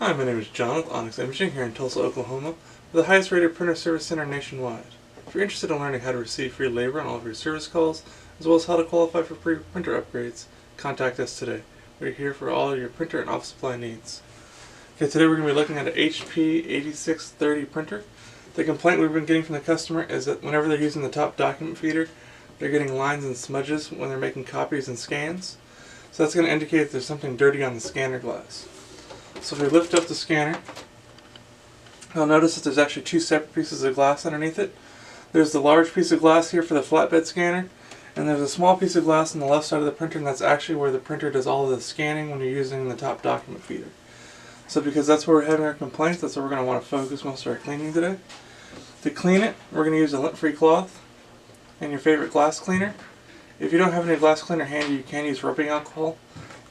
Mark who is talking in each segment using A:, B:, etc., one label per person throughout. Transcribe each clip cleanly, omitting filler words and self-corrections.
A: Hi, my name is John with Onyx Imaging here in Tulsa, Oklahoma, the highest rated printer service center nationwide. If you're interested in learning how to receive free labor on all of your service calls, as well as how to qualify for free printer upgrades, contact us today. We're here for all of your printer and office supply needs. Okay, today we're going to be looking at an HP 8630 printer. The complaint we've been getting from the customer is that whenever they're using the top document feeder, they're getting lines and smudges when they're making copies and scans. So that's going to indicate that there's something dirty on the scanner glass. So if we lift up the scanner, you'll notice that there's actually two separate pieces of glass underneath it. There's the large piece of glass here for the flatbed scanner, and there's a small piece of glass on the left side of the printer, and that's actually where the printer does all of the scanning when you're using the top document feeder. So because that's where we're having our complaints, that's where we're going to want to focus most of our cleaning today. To clean it, we're going to use a lint-free cloth and your favorite glass cleaner. If you don't have any glass cleaner handy, you can use rubbing alcohol,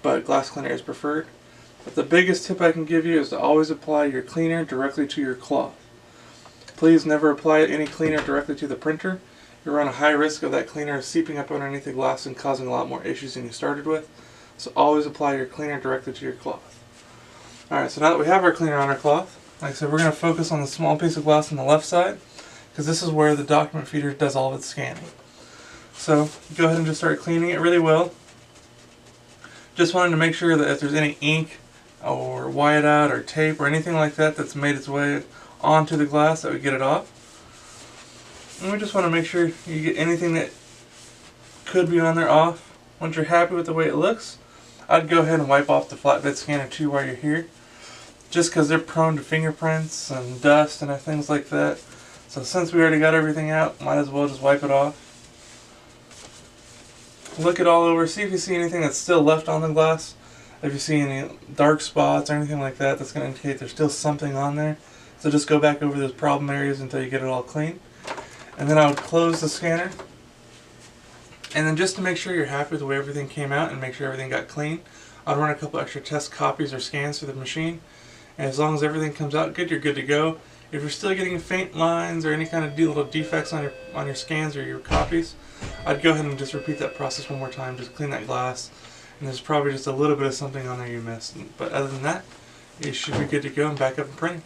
A: but glass cleaner is preferred. But the biggest tip I can give you is to always apply your cleaner directly to your cloth. Please never apply any cleaner directly to the printer. You run a high risk of that cleaner seeping up underneath the glass and causing a lot more issues than you started with. So always apply your cleaner directly to your cloth. Alright, so now that we have our cleaner on our cloth, like I said, we're going to focus on the small piece of glass on the left side, because this is where the document feeder does all of its scanning. So go ahead and just start cleaning it really well. Just wanted to make sure that if there's any ink or whiteout or tape or anything like that that's made its way onto the glass, that we get it off. And we just want to make sure you get anything that could be on there off. Once you're happy with the way it looks, I'd go ahead and wipe off the flatbed scanner too while you're here, just because they're prone to fingerprints and dust and things like that. So since we already got everything out, might as well just wipe it off. Look it all over, see if you see anything that's still left on the glass. If you see any dark spots or anything like that, that's going to indicate there's still something on there. So just go back over those problem areas until you get it all clean. And then I would close the scanner. And then just to make sure you're happy with the way everything came out and make sure everything got clean, I'd run a couple extra test copies or scans through the machine. And as long as everything comes out good, you're good to go. If you're still getting faint lines or any kind of little defects on your scans or your copies, I'd go ahead and just repeat that process one more time. Just clean that glass. And there's probably just a little bit of something on there you missed. But other than that, you should be good to go and back up and printing.